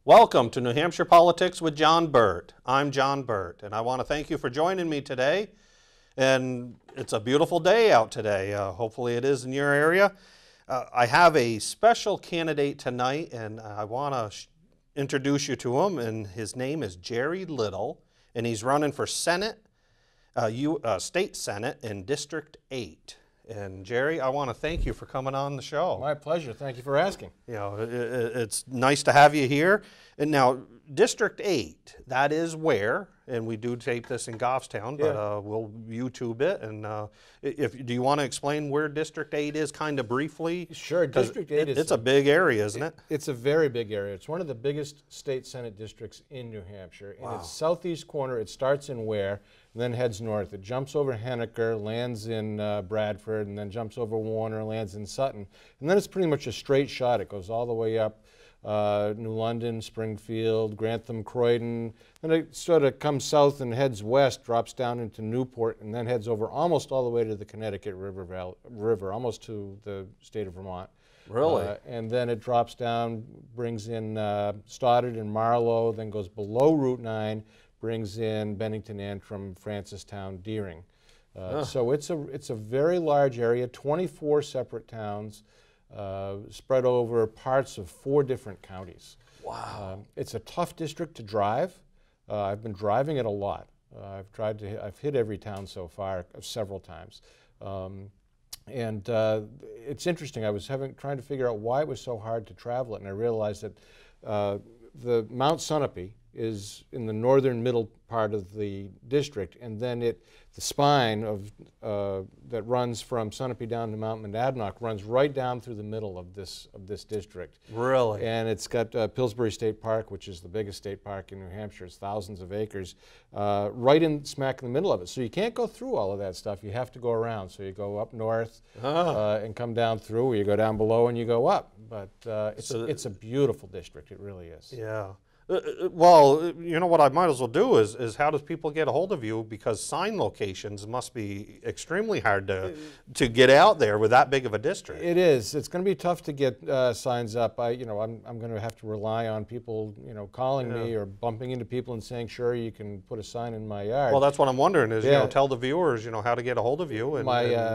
Welcome to New Hampshire Politics with John Burt. I'm John Burt, and I want to thank you for joining me today. And it's a beautiful day out today. Hopefully it is in your area. I have a special candidate tonight, and I want to introduce you to him. And his name is Jerry Little, and he's running for Senate, State Senate in District 8. And Jerry, I want to thank you for coming on the show. My pleasure. Thank you for asking. You know, it's nice to have you here. And now, District 8, that is where, and we do tape this in Goffstown, but we'll YouTube it. And do you want to explain where District 8 is kind of briefly? Sure. District 8 it's a big area, isn't it? It's a very big area. It's one of the biggest state Senate districts in New Hampshire. In its southeast corner, it starts in Ware, and then heads north. It jumps over Henniker, lands in Bradford, and then jumps over Warner, lands in Sutton. And then it's pretty much a straight shot. It goes all the way up New London, Springfield, Grantham, Croydon. Then it sort of comes south and heads west, drops down into Newport, and then heads over almost all the way to the Connecticut River, almost to the state of Vermont. Really? And then it drops down, brings in Stoddard and Marlow, then goes below Route 9, brings in Bennington, Antrim, Francistown, Deering. So it's a very large area, 24 separate towns, spread over parts of 4 different counties. Wow. It's a tough district to drive. I've been driving it a lot. I've hit every town so far several times. And it's interesting. I was trying to figure out why it was so hard to travel it, and I realized that the Mount Sunapee is in the northern middle part of the district, and then the spine of that runs from Sunapee down to Mount Monadnock runs right down through the middle of this district. Really? And it's got Pillsbury State Park, which is the biggest state park in New Hampshire. It's thousands of acres, right in smack in the middle of it. So you can't go through all of that stuff. You have to go around. So you go up north and come down through, or you go down below and you go up. But it's a beautiful district. It really is. Yeah. Well, you know what I might as well do is how does people get a hold of you? Because sign locations must be extremely hard to get out there with that big of a district. It is. It's going to be tough to get signs up. I'm going to have to rely on people, calling me or bumping into people and saying, sure, you can put a sign in my yard. Well, that's what I'm wondering is, tell the viewers, how to get a hold of you and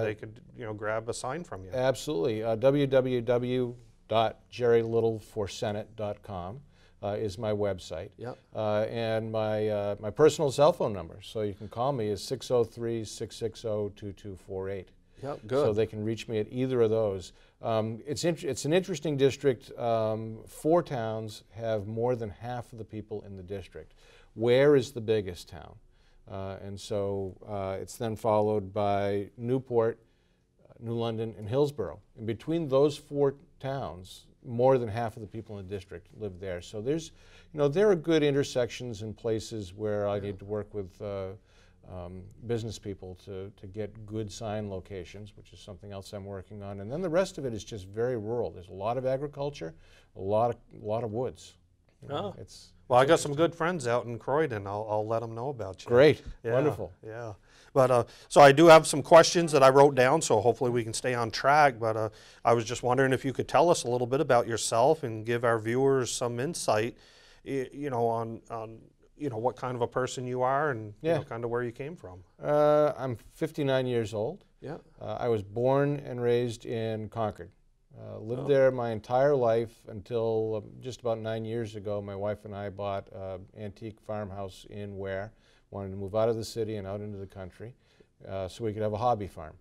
they could, grab a sign from you. Absolutely. www.jerrylittleforsenate.com. Is my website. Yep. And my personal cell phone number, so you can call me, is 603-660-2248. Yep, good. So they can reach me at either of those. It's an interesting district. 4 towns have more than half of the people in the district. Ware is the biggest town. And so it's then followed by Newport, New London, and Hillsborough. And between those 4 towns, more than half of the people in the district live there. So there's, there are good intersections and places where I need to work with business people to get good sign locations, which is something else I'm working on. And then the rest of it is just very rural. There's a lot of agriculture, a lot of woods. Well, I got some good friends out in Croydon. I'll let them know about you. Great. Yeah, wonderful. Yeah. But so I do have some questions that I wrote down, so hopefully we can stay on track. But I was just wondering if you could tell us a little bit about yourself and give our viewers some insight, on what kind of a person you are and kind of where you came from. I'm 59 years old. Yeah. I was born and raised in Concord. Lived there my entire life until just about 9 years ago. My wife and I bought an antique farmhouse in Ware. Wanted to move out of the city and out into the country so we could have a hobby farm.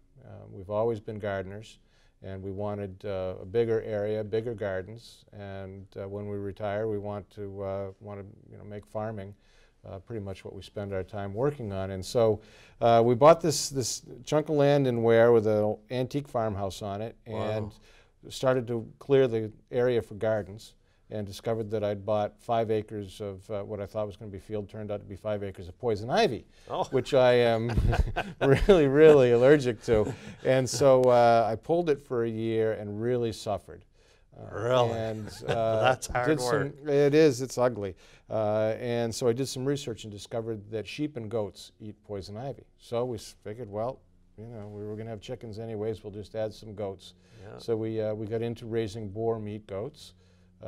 We've always been gardeners, and we wanted a bigger area, bigger gardens. And when we retire, we want to make farming pretty much what we spend our time working on. And so we bought this chunk of land in Ware with an antique farmhouse on it, and started to clear the area for gardens, and discovered that I'd bought 5 acres of what I thought was going to be field, turned out to be 5 acres of poison ivy, which I am really, really allergic to. And so I pulled it for a year and really suffered. Really? And that's hard work. It is. It's ugly. And so I did some research and discovered that sheep and goats eat poison ivy. So we figured, well, we were going to have chickens anyways. We'll just add some goats. Yeah. So we got into raising boar meat goats.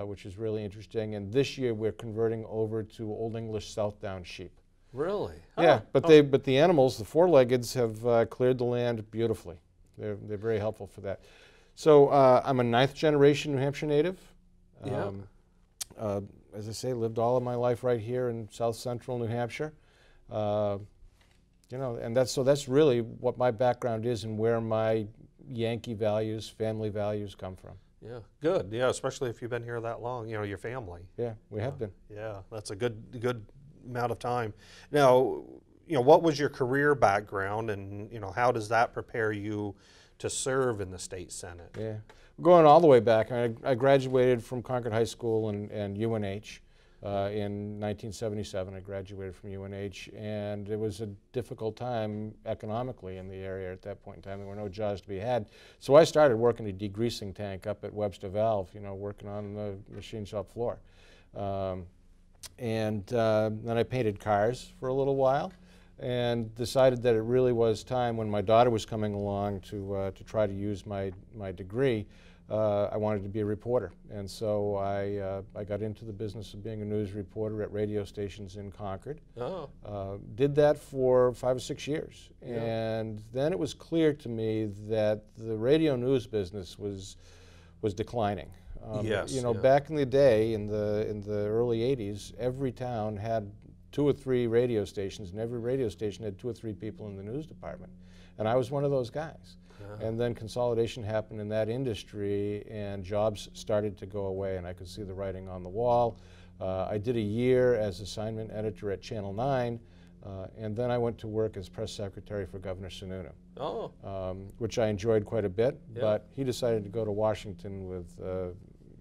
which is really interesting. And this year we're converting over to Old English Southdown sheep. Really? Yeah, Oh. but the animals, the four-leggeds, have cleared the land beautifully. They're very helpful for that. So I'm a 9th generation New Hampshire native. Yeah. As I say, lived all of my life right here in South Central New Hampshire. You know, and that's really what my background is and where my Yankee values, family values come from. Yeah, good. Yeah, especially if you've been here that long, you know, your family. Yeah, we have been. Yeah, that's a good amount of time. Now, you know, what was your career background, and you know, how does that prepare you to serve in the state Senate? Yeah, going all the way back, I graduated from Concord High School and UNH in 1977. I graduated from UNH, and it was a difficult time economically in the area at that point in time. There were no jobs to be had. So I started working a degreasing tank up at Webster Valve, you know, working on the machine shop floor. And then I painted cars for a little while and decided that it really was time, when my daughter was coming along to try to use my degree, I wanted to be a reporter. And so I got into the business of being a news reporter at radio stations in Concord. Oh. Did that for 5 or 6 years. Yeah. And then it was clear to me that the radio news business was declining. Yes. You know, yeah. back in the day, in the early 80s, every town had 2 or 3 radio stations, and every radio station had 2 or 3 people in the news department. And I was one of those guys. Yeah. And then consolidation happened in that industry, and jobs started to go away, and I could see the writing on the wall. I did a year as assignment editor at Channel 9, and then I went to work as press secretary for Governor Sununu. Oh. Which I enjoyed quite a bit, Yeah. but he decided to go to Washington with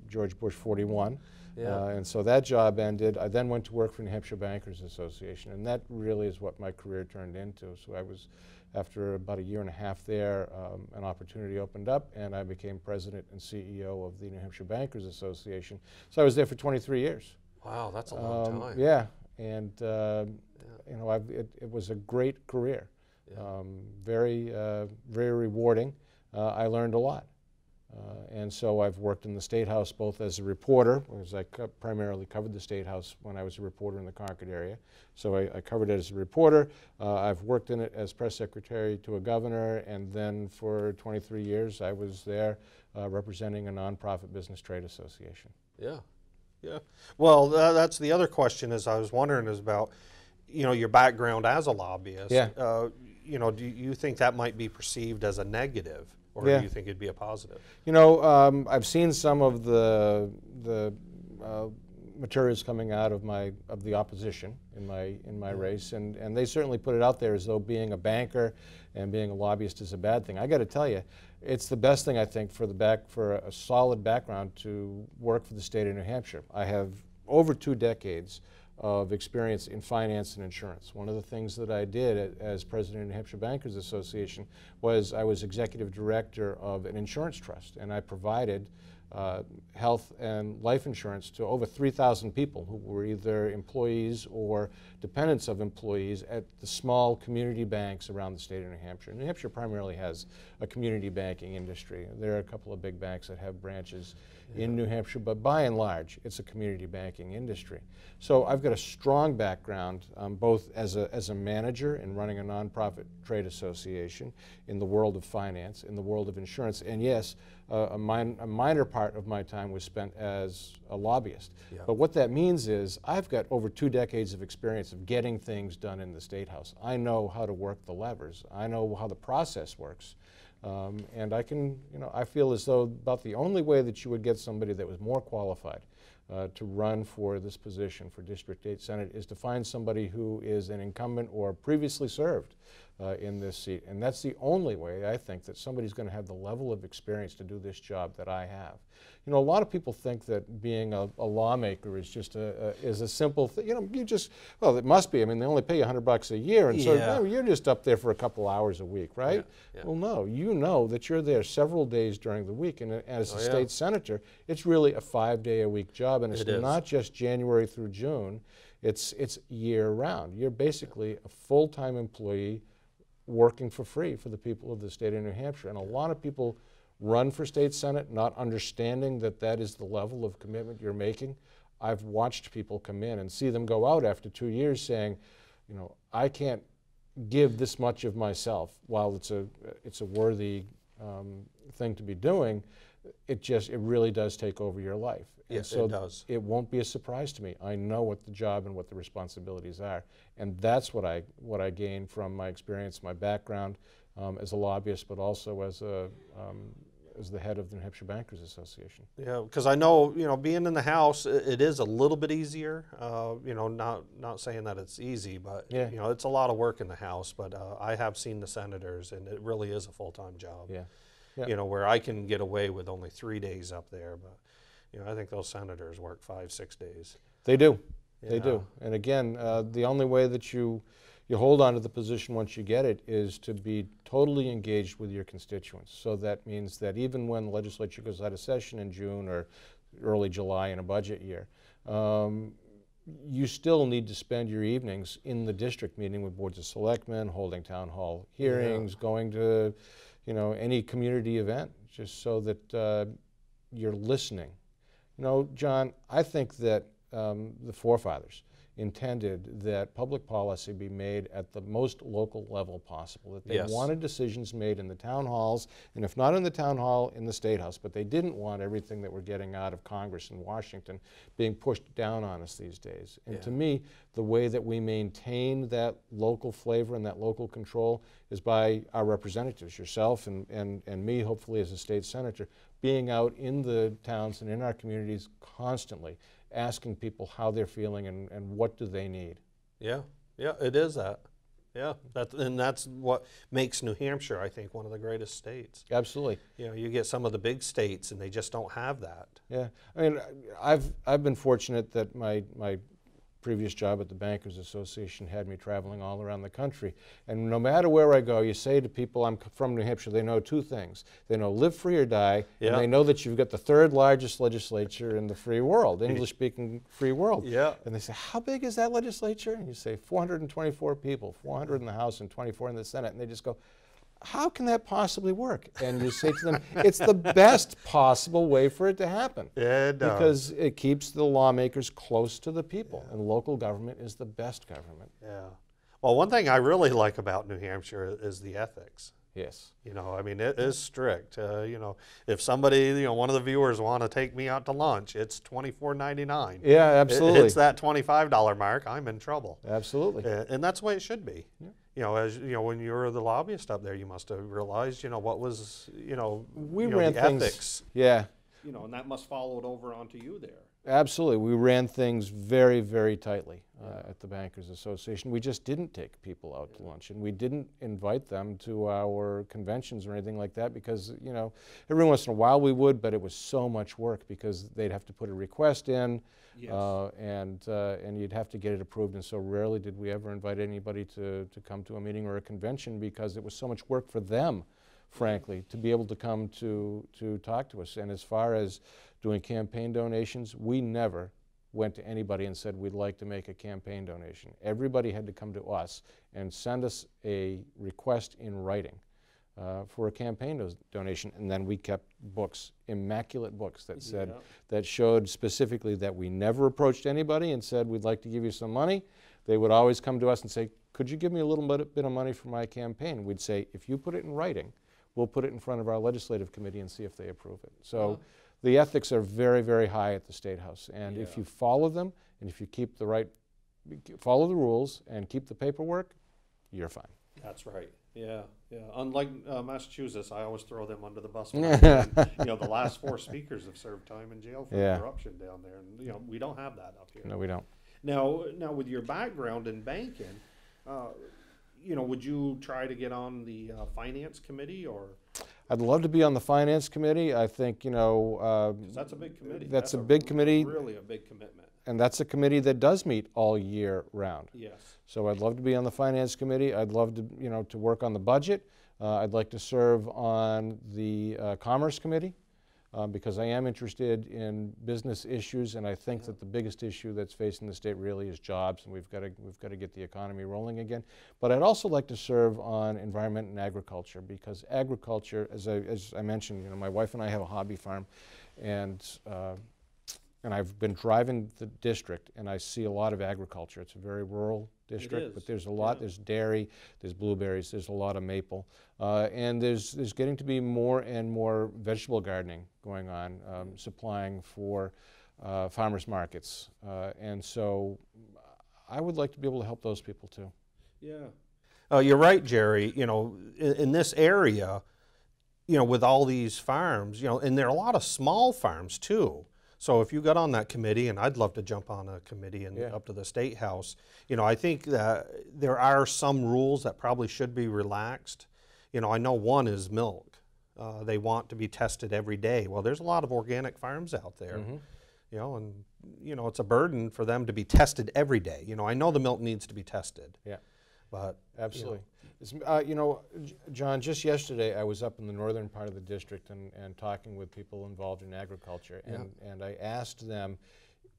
George Bush 41. Yeah. And so that job ended. I then went to work for New Hampshire Bankers Association, and that really is what my career turned into. So I was, after about a year and a half there, an opportunity opened up, and I became president and CEO of the New Hampshire Bankers Association. So I was there for 23 years. Wow, that's a long time. Yeah, and you know, it was a great career. Yeah. Very rewarding. I learned a lot. And so I've worked in the State House both as a reporter, because I primarily covered the State House when I was a reporter in the Concord area. So I covered it as a reporter. I've worked in it as press secretary to a governor, and then for 23 years I was there representing a nonprofit business trade association. Yeah. Yeah. Well, that's the other question is I was wondering is about, you know, your background as a lobbyist. Yeah. You know, do you think that might be perceived as a negative? Or Yeah. do you think it'd be a positive? You know, I've seen some of the materials coming out of the opposition in my race, and they certainly put it out there as though being a banker and being a lobbyist is a bad thing. I got to tell you, it's the best thing, I think, for a solid background to work for the state of New Hampshire. I have over 2 decades of experience in finance and insurance. One of the things that I did as president of the New Hampshire Bankers Association was I was executive director of an insurance trust, and I provided health and life insurance to over 3,000 people who were either employees or dependents of employees at the small community banks around the state of New Hampshire. New Hampshire primarily has a community banking industry. There are a couple of big banks that have branches in New Hampshire, but by and large, it's a community banking industry. So I've got a strong background both as a manager in running a nonprofit trade association, in the world of finance, in the world of insurance, and yes, a minor part of my time was spent as a lobbyist. Yeah. But what that means is I've got over 2 decades of experience of getting things done in the State House. I know how to work the levers. I know how the process works. And I can, you know, I feel as though about the only way that you would get somebody that was more qualified to run for this position for District 8 Senate is to find somebody who is an incumbent or previously served in this seat. And that's the only way, I think, that somebody's going to have the level of experience to do this job that I have. You know, a lot of people think that being a lawmaker is just a simple thing. You know, you just, well, it must be. I mean, they only pay you $100 a year, and so Yeah. you're just up there for a couple hours a week, right? Yeah, yeah. Well, no, you know that you're there several days during the week, and as a Oh, yeah. state senator, it's really a 5-day-a-week job, and it's It is. not just January through June. It's year-round. You're basically a full-time employee working for free for the people of the state of New Hampshire, and a lot of people run for state senate, not understanding that that is the level of commitment you're making. I've watched people come in and see them go out after 2 years saying, you know, I can't give this much of myself. While it's a worthy thing to be doing, it really does take over your life. Yes, so it does. It won't be a surprise to me. I know what the job and what the responsibilities are, and that's what I gain from my experience, my background as a lobbyist, but also as the head of the New Hampshire Bankers Association. Yeah, because I know, you know, being in the House, it is a little bit easier. You know, not saying that it's easy, but Yeah. you know, it's a lot of work in the House. But I have seen the senators, and it really is a full-time job. Yeah. Yeah. You know, where I can get away with only 3 days up there, but you know, I think those senators work 5-6 days. They do. They Yeah. do. And again, the only way that you hold on to the position once you get it is to be totally engaged with your constituents. So that means that even when the legislature goes out of session in June or early July in a budget year, you still need to spend your evenings in the district meeting with boards of selectmen, holding town hall hearings, going to, you know, any community event, just so that you're listening. You know, John, I think that the forefathers intended that public policy be made at the most local level possible, that they Yes. wanted decisions made in the town halls, and if not in the town hall, in the State House, but they didn't want everything that we're getting out of Congress and Washington being pushed down on us these days. And Yeah. to me, the way that we maintain that local flavor and that local control is by our representatives, yourself and me, hopefully as a state senator, being out in the towns and in our communities constantly, asking people how they're feeling and what do they need. Yeah, yeah, it is that. Yeah, and that's what makes New Hampshire, I think, one of the greatest states. Absolutely. You know, you get some of the big states, and they just don't have that. Yeah, I mean, I've been fortunate that my previous job at the Bankers Association had me traveling all around the country. And no matter where I go, you say to people, I'm from New Hampshire, they know two things. They know live free or die, Yeah. and they know that you've got the third largest legislature in the free world, English-speaking free world. Yeah. And they say, how big is that legislature? And you say, 424 people, 400 in the House and 24 in the Senate. And they just go, how can that possibly work? And you say to them, it's the best possible way for it to happen. Yeah, it does. Because it keeps the lawmakers close to the people, and local government is the best government. Yeah. Well, one thing I really like about New Hampshire is the ethics. Yes. You know, I mean, it is strict. You know, if somebody, you know, one of the viewers want to take me out to lunch, it's $24.99. Yeah, absolutely. It hits that $25 mark, I'm in trouble. Absolutely. And that's the way it should be. Yeah. You know, as you know, when you were the lobbyist up there, you must have realized, you know, what was, you know, We you know, ran the things. ethics. Yeah, You know, and that must followed over onto you there. absolutely. We ran things very, very tightly at the Bankers Association. We just didn't take people out to lunch, and we didn't invite them to our conventions or anything like that because, you know, every once in a while we would, but it was so much work because they'd have to put a request in, Yes. and you'd have to get it approved. And so rarely did we ever invite anybody to come to a meeting or a convention because it was so much work for them, frankly, to be able to come to talk to us. And as far as doing campaign donations, we never went to anybody and said we'd like to make a campaign donation. Everybody had to come to us and send us a request in writing for a campaign donation, and then we kept books, immaculate books that said, Yeah. that showed specifically that we never approached anybody and said we'd like to give you some money. They would always come to us and say, could you give me a little bit of money for my campaign? We'd say, if you put it in writing, we'll put it in front of our legislative committee and see if they approve it. So the ethics are very, very high at the State House, and if you follow them and if you keep follow the rules and keep the paperwork, you're fine. That's right. Yeah, yeah. Unlike Massachusetts, I always throw them under the bus. When you know, the last 4 speakers have served time in jail for corruption down there, and you know, we don't have that up here. No, we don't. Now, with your background in banking, you know, would you try to get on the finance committee, or? I'd love to be on the finance committee. I think, you know, 'Cause that's a big committee. That's a big committee. Really a big commitment. And that's a committee that does meet all year round. Yes. So I'd love to be on the finance committee. I'd love to, you know, to work on the budget. I'd like to serve on the commerce committee. because I am interested in business issues, and I think that the biggest issue that's facing the state really is jobs, and we've got to get the economy rolling again. But I'd also like to serve on environment and agriculture, because agriculture, as I mentioned, my wife and I have a hobby farm, and I've been driving the district, and I see a lot of agriculture. It's a very rural district, but there's a lot. There's dairy, there's blueberries, there's a lot of maple, and there's getting to be more and more vegetable gardening going on, supplying for farmers markets, and so I would like to be able to help those people too. Yeah. You're right, Jerry. In this area, with all these farms, and there are a lot of small farms too. So if you got on that committee, and I'd love to jump on a committee and up to the State House, I think that there are some rules that probably should be relaxed. I know one is milk. They want to be tested every day. Well, there's a lot of organic farms out there, and it's a burden for them to be tested every day. I know the milk needs to be tested. Yeah, but absolutely. John, just yesterday I was up in the northern part of the district and talking with people involved in agriculture, and I asked them,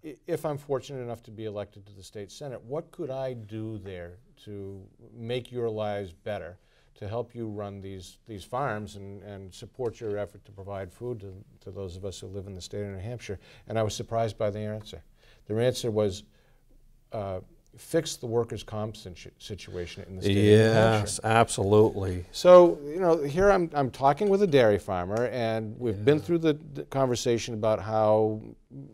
if I'm fortunate enough to be elected to the state senate, what could I do there to make your lives better, to help you run these farms and support your effort to provide food to those of us who live in the state of New Hampshire? And I was surprised by their answer. Their answer was, fix the workers' comp situation in the state of New Hampshire. Yes, absolutely. So, here I'm talking with a dairy farmer, and we've been through the conversation about how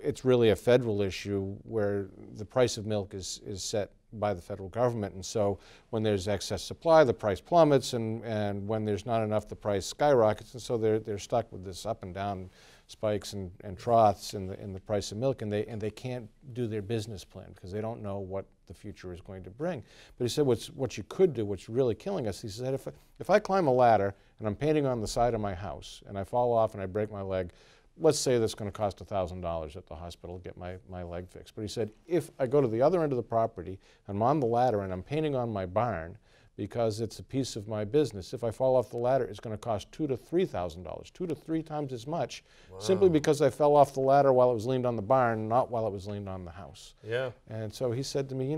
it's really a federal issue where the price of milk is set by the federal government, and so when there's excess supply, the price plummets, and when there's not enough, the price skyrockets, and so they're stuck with this up and down spikes and troughs in the price of milk, and they can't do their business plan because they don't know what the future is going to bring. But he said what you could do, what's really killing us, he said, if I climb a ladder and I'm painting on the side of my house and I fall off and I break my leg, let's say that's going to cost $1,000 at the hospital to get my leg fixed. But he said, if I go to the other end of the property and I'm on the ladder and I'm painting on my barn, because it's a piece of my business, if I fall off the ladder, it's going to cost $2,000 to $3,000, 2 to 3 times as much, simply because I fell off the ladder while it was leaned on the barn, not while it was leaned on the house. Yeah. And so he said to me,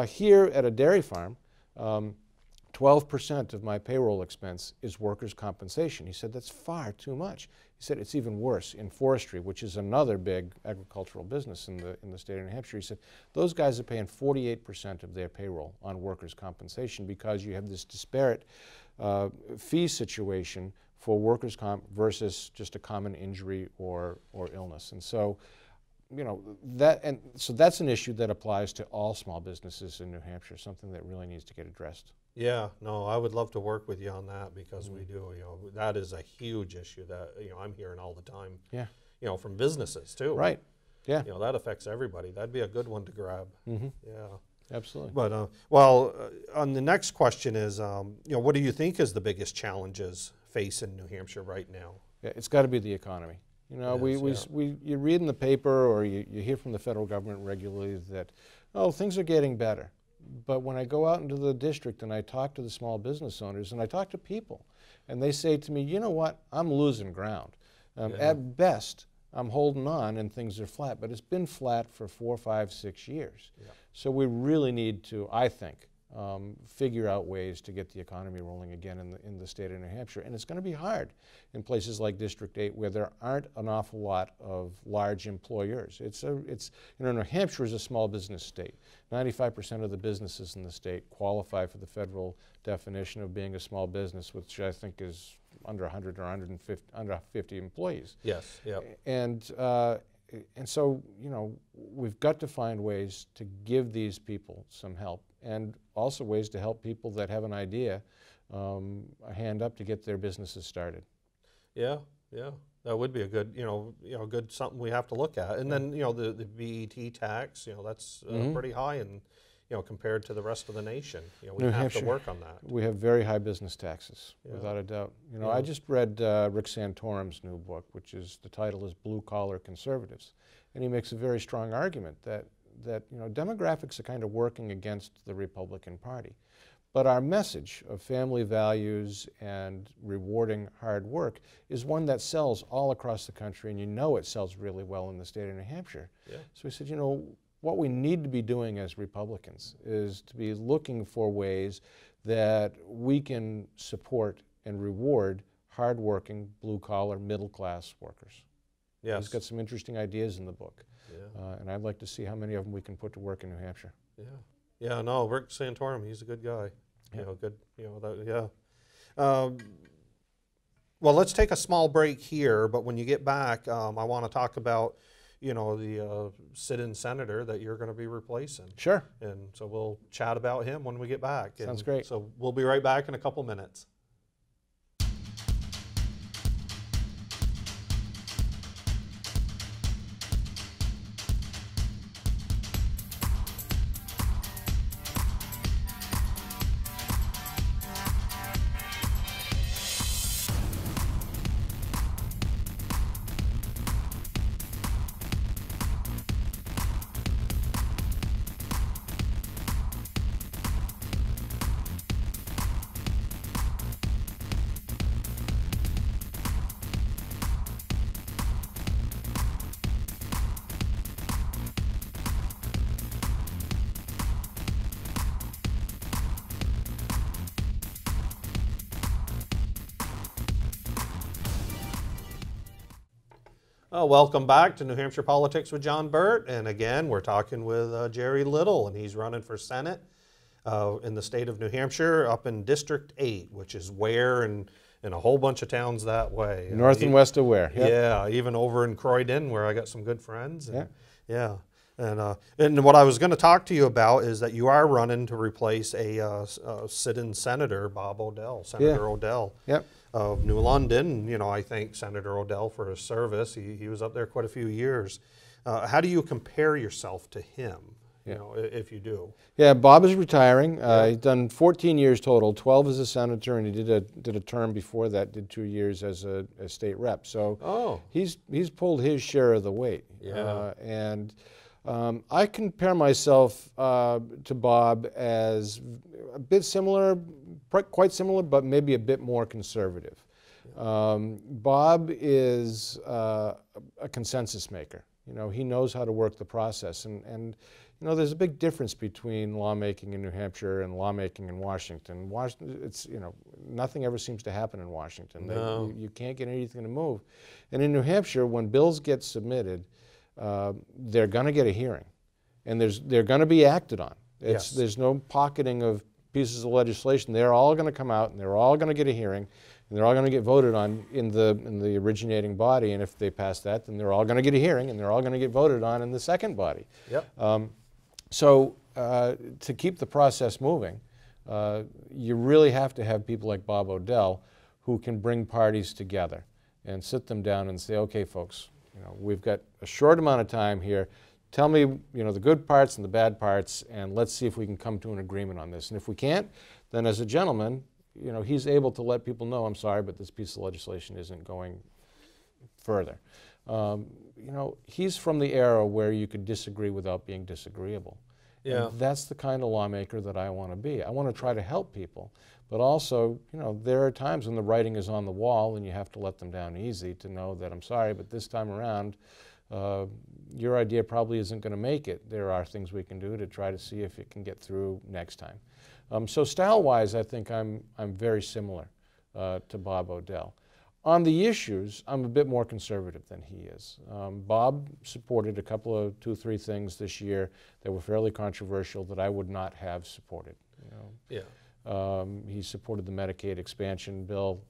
here at a dairy farm, 12% of my payroll expense is workers' compensation. He said, that's far too much. He said, it's even worse in forestry, which is another big agricultural business in the state of New Hampshire. He said, those guys are paying 48% of their payroll on workers' compensation because you have this disparate fee situation for workers' comp versus just a common injury or illness. And so, so that's an issue that applies to all small businesses in New Hampshire, something that really needs to get addressed. Yeah, no, I would love to work with you on that because we do, that is a huge issue that, I'm hearing all the time. Yeah. From businesses too. Right. Yeah. That affects everybody. That'd be a good one to grab. Mm-hmm. Yeah. Absolutely. But, on the next question is, what do you think is the biggest challenges facing New Hampshire right now? Yeah, it's got to be the economy. You read in the paper or you hear from the federal government regularly that, things are getting better. But when I go out into the district and I talk to the small business owners and I talk to people, and they say to me, you know what, I'm losing ground. At best, I'm holding on and things are flat, but it's been flat for 4, 5, 6 years. Yeah. So we really need to, I think, figure out ways to get the economy rolling again in the state of New Hampshire. And it's going to be hard in places like District 8 where there aren't an awful lot of large employers. New Hampshire is a small business state. 95% of the businesses in the state qualify for the federal definition of being a small business, which I think is under 100 or 150 employees. Yes, yeah. And so, we've got to find ways to give these people some help, and also ways to help people that have an idea, a hand up to get their businesses started. Yeah, yeah. That would be a good, good something we have to look at. And then, the BET tax, that's pretty high and, compared to the rest of the nation. We have to work on that. We have very high business taxes, without a doubt. I just read Rick Santorum's new book, the title is Blue Collar Conservatives. And he makes a very strong argument that demographics are kind of working against the Republican Party. But our message of family values and rewarding hard work is one that sells all across the country, and you know it sells really well in the state of New Hampshire. Yeah. So we said, you know, what we need to be doing as Republicans is to be looking for ways that we can support and reward hardworking, blue-collar, middle-class workers. Yes. He's got some interesting ideas in the book, Yeah. And I'd like to see how many of them we can put to work in New Hampshire. Yeah. Yeah, no, Rick Santorum, he's a good guy. Yeah. You know, good, you know, that, yeah. Well, let's take a small break here, but when you get back, I want to talk about, you know, the sit-in senator that you're going to be replacing. Sure. And so we'll chat about him when we get back. Sounds And great. So we'll be right back in a couple minutes. Welcome back to New Hampshire Politics with John Burt. And again, we're talking with Jerry Little, and he's running for Senate in the state of New Hampshire up in District 8, which is Ware and a whole bunch of towns that way. North and west of Ware. Yep. Yeah, even over in Croydon, where I got some good friends. And, Yeah. Yeah. And what I was going to talk to you about is that you are running to replace a sit-in senator, Bob Odell, Senator Odell. Yep. Of New London. You know, I thank Senator Odell for his service. He was up there quite a few years. How do you compare yourself to him, you know, if you do? Yeah, Bob is retiring. He's done 14 years total, 12 as a senator, and he did a term before that, did 2 years as a state rep. So he's pulled his share of the weight. Yeah. I compare myself to Bob as a bit similar, quite similar, but maybe a bit more conservative. Bob is a consensus maker. You know, he knows how to work the process, and you know, there's a big difference between lawmaking in New Hampshire and lawmaking in Washington. It's, you know, nothing ever seems to happen in Washington. No. You can't get anything to move. And in New Hampshire, when bills get submitted, they're going to get a hearing, and they're going to be acted on. Yes. There's no pocketing of pieces of legislation. They're all going to come out, and they're all going to get a hearing, and they're all going to get voted on in the originating body. And if they pass that, then they're all going to get a hearing, and they're all going to get voted on in the second body. Yep. So to keep the process moving, you really have to have people like Bob Odell who can bring parties together and sit them down and say, okay, folks, you know, we've got a short amount of time here. Tell me, you know, the good parts and the bad parts, and let's see if we can come to an agreement on this. And if we can't, then as a gentleman, you know, he's able to let people know, I'm sorry, but this piece of legislation isn't going further. You know, he's from the era where you could disagree without being disagreeable. Yeah. And that's the kind of lawmaker that I want to be. I want to try to help people, but also, you know, there are times when the writing is on the wall and you have to let them down easy to know that, I'm sorry, but this time around, your idea probably isn't going to make it. There are things we can do to try to see if it can get through next time. So style-wise, I think I'm very similar to Bob Odell. On the issues, I'm a bit more conservative than he is. Bob supported a couple of 2-3 things this year that were fairly controversial that I would not have supported. You know. Yeah. He supported the Medicaid expansion bill.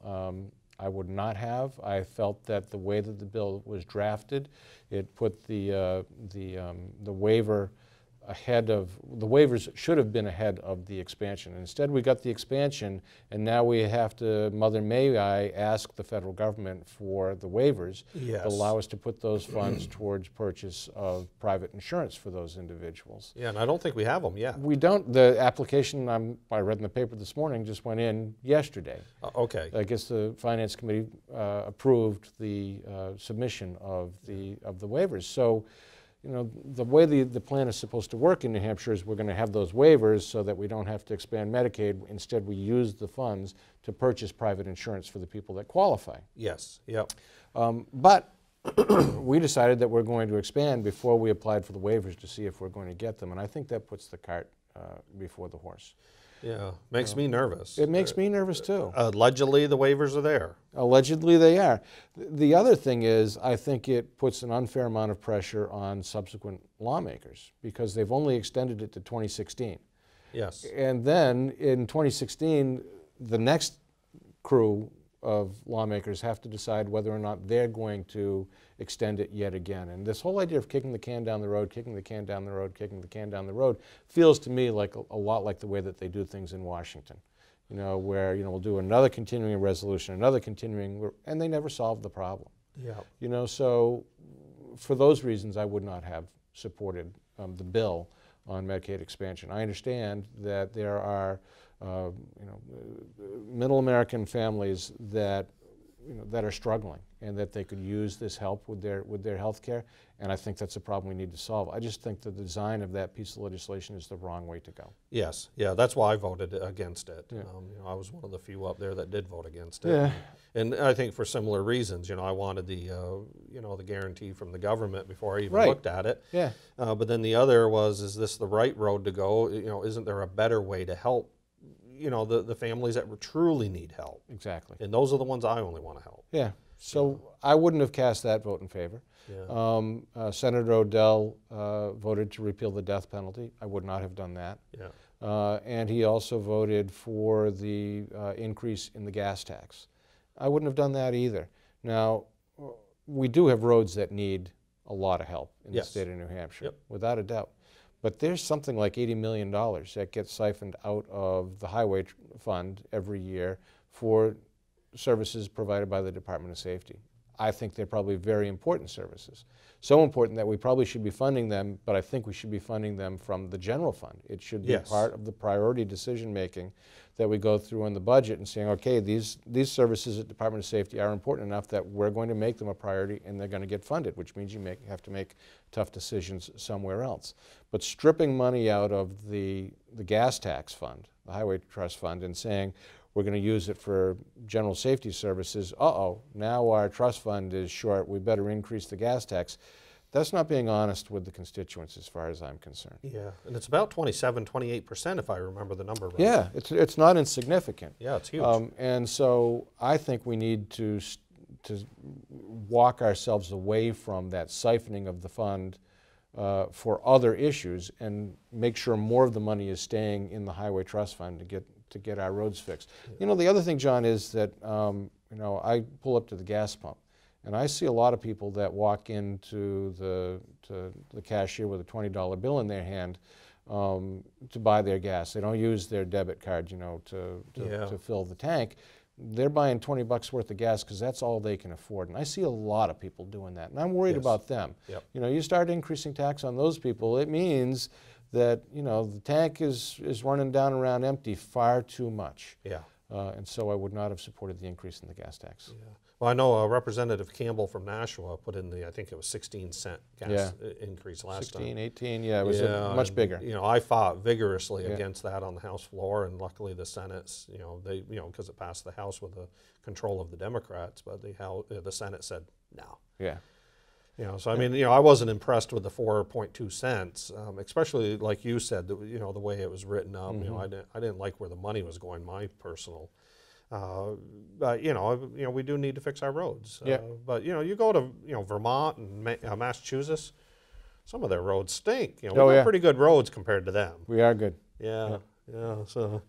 I would not have. I felt that the way that the bill was drafted, it put the waiver ahead of, the waivers should have been ahead of the expansion. Instead, we got the expansion, and now we have to, Mother May I, ask the federal government for the waivers Yes. to allow us to put those funds towards purchase of private insurance for those individuals. Yeah, and I don't think we have them yet. We don't. The application I read in the paper this morning just went in yesterday. Okay. I guess the Finance Committee approved the submission of the waivers. So, you know, the way the plan is supposed to work in New Hampshire is we're going to have those waivers so that we don't have to expand Medicaid. Instead, we use the funds to purchase private insurance for the people that qualify. Yes, yep. But we decided that we're going to expand before we applied for the waivers to see if we're going to get them. And I think that puts the cart before the horse. Yeah, makes me nervous. It makes me nervous too. Allegedly, the waivers are there. Allegedly, they are. The other thing is, I think it puts an unfair amount of pressure on subsequent lawmakers because they've only extended it to 2016. Yes. And then in 2016, the next crew of lawmakers have to decide whether or not they're going to extend it yet again. And this whole idea of kicking the can down the road, kicking the can down the road, kicking the can down the road feels to me like a lot like the way that they do things in Washington. You know, where, you know, we'll do another continuing resolution, another continuing, and they never solve the problem. Yeah. You know, so for those reasons, I would not have supported the bill on Medicaid expansion. I understand that there are you know, middle American families that, you know, that are struggling and that they could use this help with their health care, and I think that's a problem we need to solve. I just think the design of that piece of legislation is the wrong way to go. Yes, yeah, that's why I voted against it. Yeah. You know, I was one of the few up there that did vote against it. Yeah. And I think for similar reasons, you know, I wanted the, you know, the guarantee from the government before I even Right. looked at it. Yeah. But then the other was, is this the right road to go? You know, isn't there a better way to help, you know, the families that truly need help? Exactly. And those are the ones I only want to help. Yeah. So I wouldn't have cast that vote in favor. Yeah. Senator Odell voted to repeal the death penalty. I would not have done that. Yeah. And he also voted for the increase in the gas tax. I wouldn't have done that either. Now, we do have roads that need a lot of help in Yes. the state of New Hampshire, Yep. without a doubt. But there's something like $80 million that gets siphoned out of the highway fund every year for services provided by the Department of Safety. I think they're probably very important services. So important that we probably should be funding them, but I think we should be funding them from the general fund. It should be Yes. part of the priority decision making that we go through in the budget and saying, okay, these services at Department of Safety are important enough that we're going to make them a priority and they're going to get funded, which means you have to make tough decisions somewhere else. But stripping money out of the gas tax fund, the highway trust fund, and saying we're going to use it for general safety services, now our trust fund is short, we better increase the gas tax. That's not being honest with the constituents as far as I'm concerned. Yeah, and it's about 27, 28% if I remember the number right. Yeah, it's not insignificant. Yeah, it's huge. And so I think we need to walk ourselves away from that siphoning of the fund for other issues and make sure more of the money is staying in the highway trust fund to get our roads fixed. Yeah. You know, the other thing, John, is that you know, I pull up to the gas pump and I see a lot of people that walk into the cashier with a $20 bill in their hand to buy their gas. They don't use their debit card, you know, to fill the tank. They're buying $20 worth of gas because that's all they can afford. And I see a lot of people doing that, and I'm worried Yes. about them. Yep. You know, you start increasing tax on those people, it means that, you know, the tank is running down around empty far too much. Yeah. And so I would not have supported the increase in the gas tax. Yeah. Well, I know Representative Campbell from Nashua put in I think it was 16-cent gas increase last 16, time. 18, yeah, it was much bigger. You know, I fought vigorously against that on the House floor, and luckily the Senate's, you know, because it passed the House with the control of the Democrats, but the Senate said no. Yeah. You know, so I mean, you know, I wasn't impressed with the 4.2 cents, especially like you said, you know, the way it was written up. You know, I didn't like where the money was going. My personal, but you know, we do need to fix our roads. But you know, you go to Vermont and Massachusetts, some of their roads stink. You know, we got pretty good roads compared to them. We are good. Yeah. So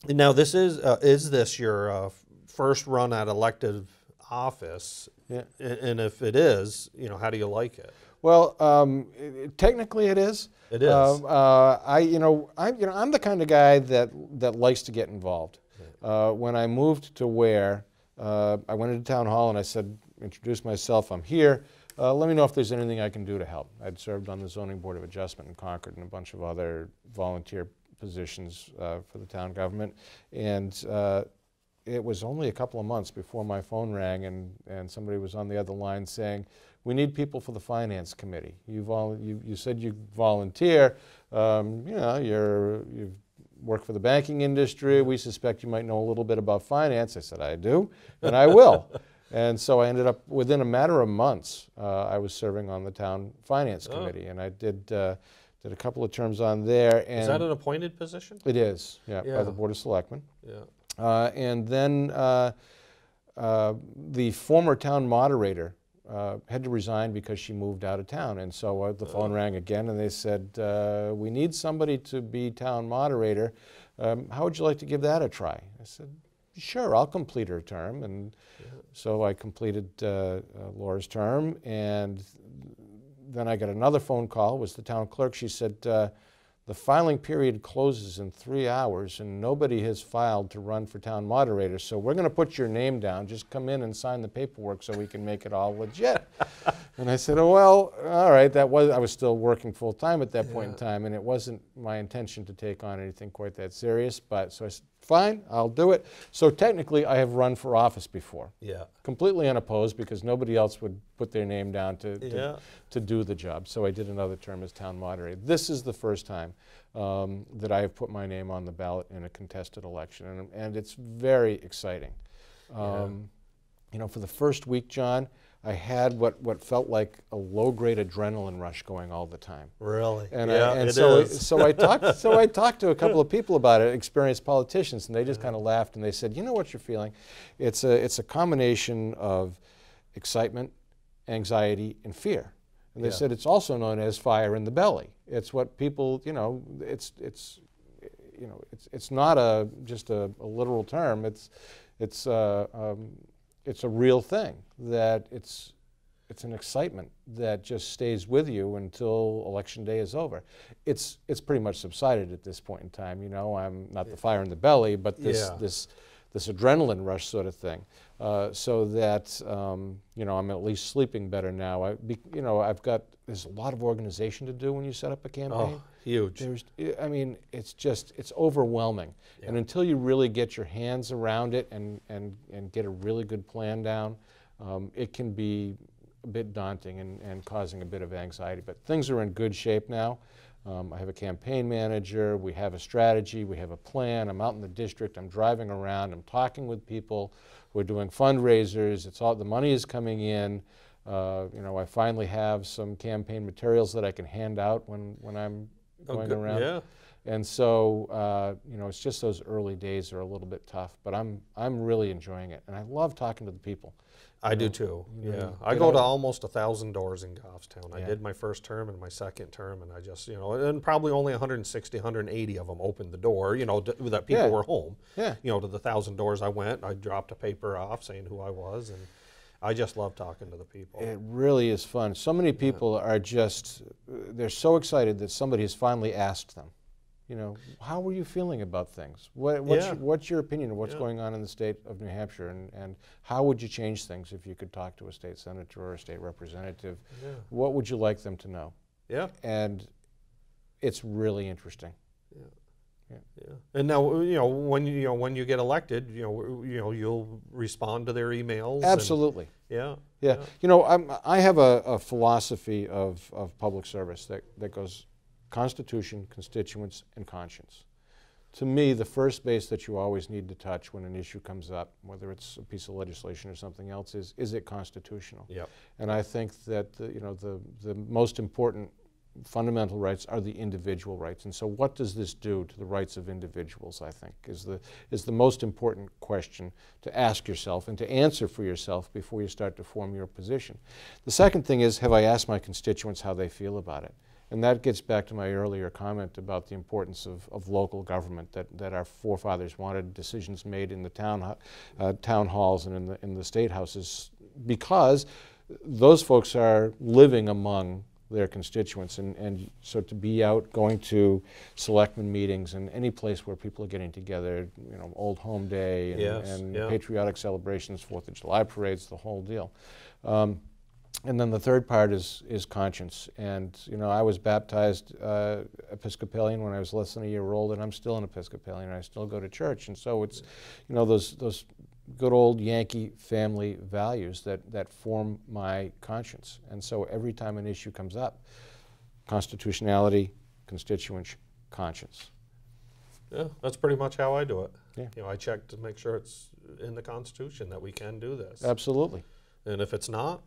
now this is this your first run at elective office? Yeah. And if it is, you know, how do you like it? Well, technically it is. It is. I'm the kind of guy that likes to get involved. When I moved to Ware, I went into town hall and I said, introduced myself, I'm here. Let me know if there's anything I can do to help. I'd served on the Zoning Board of Adjustment in Concord and a bunch of other volunteer positions for the town government. And it was only a couple of months before my phone rang and somebody was on the other line saying, we need people for the finance committee. You said you volunteer. You know, you've worked for the banking industry. We suspect you might know a little bit about finance. I said, I do, and I will. And so I ended up, within a matter of months, I was serving on the town finance committee, and I did a couple of terms on there. And is that an appointed position? It is, yeah, by the Board of Selectmen. Yeah. And then the former town moderator had to resign because she moved out of town. And so the phone rang again, and they said, we need somebody to be town moderator. How would you like to give that a try? I said, sure, I'll complete her term. And so I completed Laura's term, and then I got another phone call. It was the town clerk. She said, the filing period closes in 3 hours, and nobody has filed to run for town moderator, so we're going to put your name down. Just come in and sign the paperwork so we can make it all legit. And I said, oh, well, all right. I was still working full-time at that point in time, and it wasn't my intention to take on anything quite that serious. But so I said, fine, I'll do it. So technically, I have run for office before. Yeah. Completely unopposed, because nobody else would put their name down to do the job. So I did another term as town moderator. This is the first time that I have put my name on the ballot in a contested election, and it's very exciting. You know, for the first week, John, I had what felt like a low-grade adrenaline rush going all the time. Really? And yeah, so I talked to a couple of people about it, experienced politicians, and they just kind of laughed, and they said, you know what you're feeling? It's a combination of excitement, anxiety, and fear. And they said it's also known as fire in the belly. It's what people, you know, it's not just a literal term. It's a real thing, that it's an excitement that just stays with you until election day is over. It's pretty much subsided at this point in time. You know, I'm not the fire in the belly, but this adrenaline rush sort of thing. So that you know, I'm at least sleeping better now. There's a lot of organization to do when you set up a campaign. Oh, huge. I mean, it's overwhelming. Yeah. And until you really get your hands around it and get a really good plan down, it can be a bit daunting and causing a bit of anxiety. But things are in good shape now. I have a campaign manager, we have a strategy, we have a plan. I'm out in the district, I'm driving around, I'm talking with people, we're doing fundraisers, the money is coming in. You know, I finally have some campaign materials that I can hand out when I'm going around. Yeah. And so, you know, it's just those early days are a little bit tough, but I'm really enjoying it, and I love talking to the people. I do too. Yeah, I go to almost 1,000 doors in Goffstown. I did my first term and my second term, and I just, you know, and probably only 160, 180 of them opened the door, you know, that people were home. Yeah. You know, to the 1,000 doors I went, I dropped a paper off saying who I was, and I just love talking to the people. It really is fun. So many people are just, they're so excited that somebody has finally asked them, you know, how are you feeling about things? What's your opinion of what's going on in the state of New Hampshire, and how would you change things if you could talk to a state senator or a state representative? Yeah. What would you like them to know? Yeah. And it's really interesting. Yeah. Yeah. And now, you know, when you get elected, you'll respond to their emails. Absolutely. Yeah. You know, I have a philosophy of public service that goes Constitution, constituents, and conscience. To me, the first base that you always need to touch when an issue comes up, whether it's a piece of legislation or something else, is it constitutional? Yep. And I think that the most important fundamental rights are the individual rights. And so what does this do to the rights of individuals, I think, is the most important question to ask yourself and to answer for yourself before you start to form your position. The second thing is, have I asked my constituents how they feel about it? And that gets back to my earlier comment about the importance of local government, that our forefathers wanted decisions made in the town halls and in the state houses, because those folks are living among their constituents, and so to be out going to selectmen meetings and any place where people are getting together, you know, Old Home Day and patriotic celebrations, 4th of July parades, the whole deal. And then the third part is conscience. And, you know, I was baptized Episcopalian when I was less than a year old, and I'm still an Episcopalian. I still go to church. And so it's, you know, those good old Yankee family values that form my conscience. And so every time an issue comes up, constitutionality, constituents, conscience. Yeah, that's pretty much how I do it. Yeah. You know, I check to make sure it's in the Constitution that we can do this. Absolutely. And if it's not,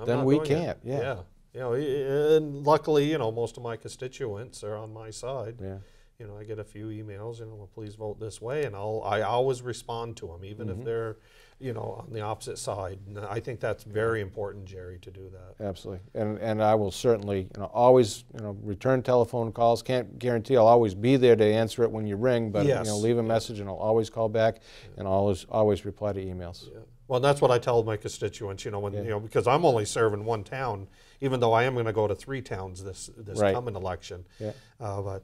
then not we doing can't. it. Yeah. Yeah. You know, and luckily, you know, most of my constituents are on my side. Yeah. You know, I get a few emails, you know, well, please vote this way, and I always respond to them, even if they're, you know, on the opposite side. And I think that's very important, Jerry, to do that. Absolutely. And I will certainly, you know, always, you know, return telephone calls. Can't guarantee I'll always be there to answer it when you ring, but Yes. you know, leave a message and I'll always call back and always reply to emails. Yeah. Well, that's what I tell my constituents, you know, when, you know, because I'm only serving one town, even though I am going to go to 3 towns this Right. coming election. Yeah. But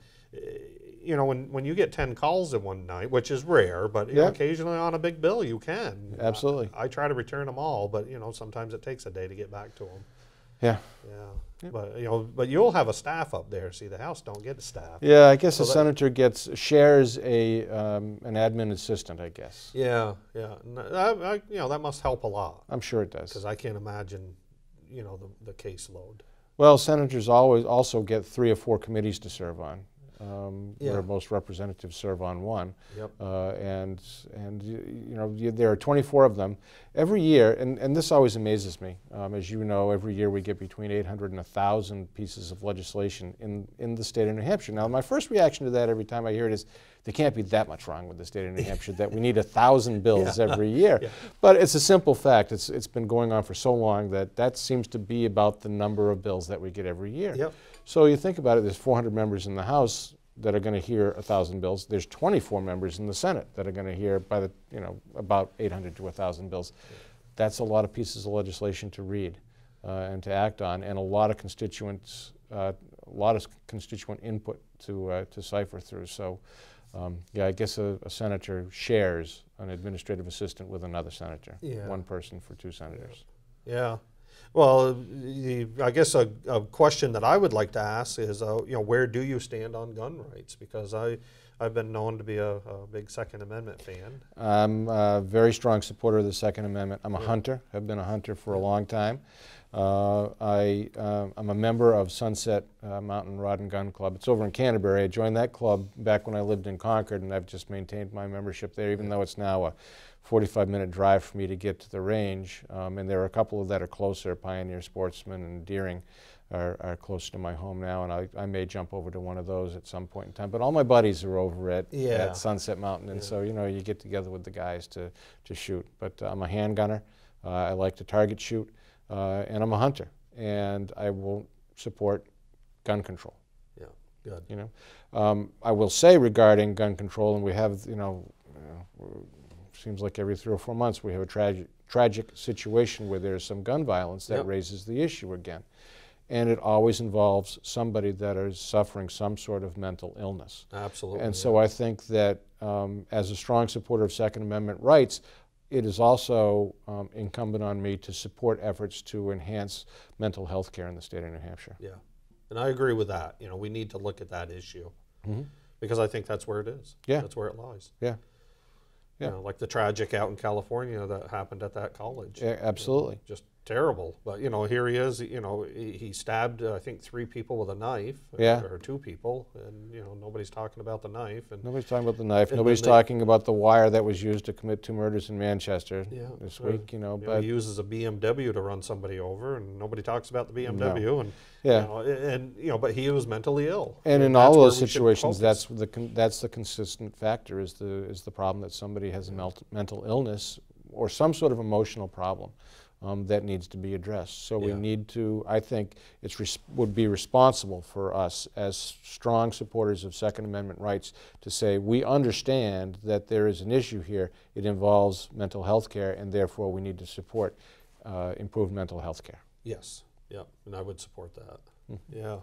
you know, when you get 10 calls in one night, which is rare, but you know, occasionally on a big bill you can. Absolutely. I try to return them all, but you know, sometimes it takes a day to get back to them. Yeah. Yeah. But you know, but you'll have a staff up there. See, the House don't get a staff. Yeah, I guess the senator shares an admin assistant, I guess. Yeah, yeah. You know, that must help a lot. I'm sure it does. Because I can't imagine, you know, the caseload. Well, senators also get 3 or 4 committees to serve on. Where most representatives serve on one. Yep. And you know, there are 24 of them every year, and this always amazes me. As you know, every year we get between 800 and 1,000 pieces of legislation in the state of New Hampshire. Now, my first reaction to that every time I hear it is, there can't be that much wrong with the state of New Hampshire that we need 1,000 bills every year. Yeah. But it's a simple fact. It's been going on for so long that seems to be about the number of bills that we get every year. Yep. So you think about it, there's 400 members in the House that are going to hear 1,000 bills. There's 24 members in the Senate that are going to hear about 800 to 1,000 bills. That's a lot of pieces of legislation to read and to act on, and a lot of constituent input to cipher through. So, yeah, I guess a senator shares an administrative assistant with another senator. Yeah. One person for 2 senators. Yeah. Well, I guess a question that I would like to ask is, you know, where do you stand on gun rights? Because I've been known to be a big Second Amendment fan. I'm a very strong supporter of the Second Amendment. I'm a hunter. I've been a hunter for a long time. I'm a member of Sunset Mountain Rod and Gun Club. It's over in Canterbury. I joined that club back when I lived in Concord, and I've just maintained my membership there, even though it's now a 45-minute drive for me to get to the range. And there are a couple that are closer. Pioneer Sportsman and Deering are close to my home now, and I may jump over to one of those at some point in time. But all my buddies are over at Sunset Mountain, and so, you know, you get together with the guys to shoot. But I'm a handgunner. I like to target shoot. And I'm a hunter, and I will support gun control. Yeah, good. You know, I will say regarding gun control, and we have, seems like every 3 or 4 months we have a tragic situation where there's some gun violence that raises the issue again, and it always involves somebody that is suffering some sort of mental illness. Absolutely. And so I think that as a strong supporter of Second Amendment rights, it is also incumbent on me to support efforts to enhance mental health care in the state of New Hampshire. Yeah, and I agree with that. You know, we need to look at that issue because I think that's where it is. Yeah. That's where it lies. Yeah. Yeah. You know, like the tragic out in California that happened at that college. Yeah, absolutely. You know, just terrible. But, you know, here he is, you know, he stabbed, I think, 3 people with a knife. Or 2 people. And, you know, nobody's talking about the knife. And nobody's talking about the knife. Nobody's talking about the wire that was used to commit 2 murders in Manchester this week, you know. But he uses a BMW to run somebody over, and nobody talks about the BMW. No. And, yeah. you know, but he was mentally ill. And in all those situations, that's the consistent factor is the problem that somebody has a mental illness or some sort of emotional problem that needs to be addressed. So we need to, I think it would be responsible for us as strong supporters of Second Amendment rights to say we understand that there is an issue here. It involves mental health care, and therefore we need to support improved mental health care. Yes, yeah, and I would support that. Yeah.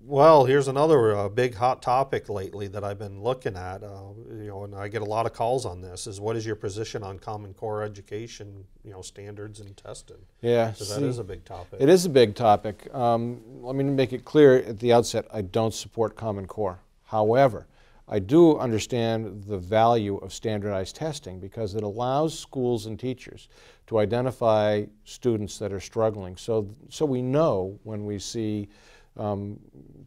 Well, here's another big hot topic lately that I've been looking at, you know, and I get a lot of calls on this, is what is your position on Common Core education, you know, standards and testing? Yeah. Because that is a big topic. It is a big topic. Let me make it clear at the outset, I don't support Common Core. However, I do understand the value of standardized testing because it allows schools and teachers to identify students that are struggling. So we know when we see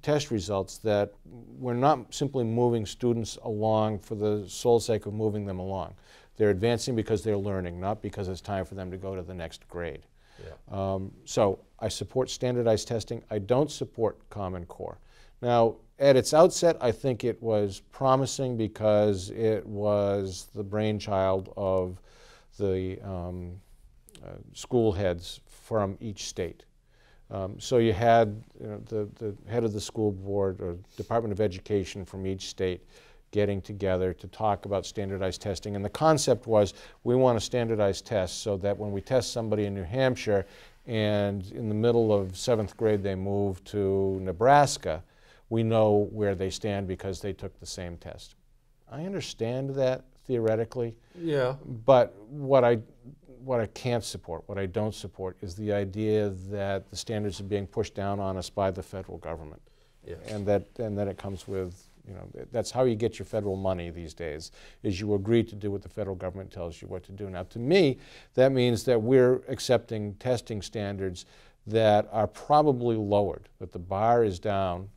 test results that we're not simply moving students along for the sole sake of moving them along. They're advancing because they're learning, not because it's time for them to go to the next grade. Yeah. So I support standardized testing. I don't support Common Core. Now, at its outset, I think it was promising because it was the brainchild of the school heads from each state. So you had the head of the school board or Department of Education from each state getting together to talk about standardized testing. And the concept was we want a standardized test so that when we test somebody in New Hampshire and in the middle of 7th grade they move to Nebraska, we know where they stand because they took the same test. I understand that theoretically. Yeah. But what I can't support, what I don't support, is the idea that the standards are being pushed down on us by the federal government. Yes. And that it comes with, that's how you get your federal money these days, is you agree to do what the federal government tells you what to do. Now, to me, that means that we're accepting testing standards that are probably lowered, that the bar is down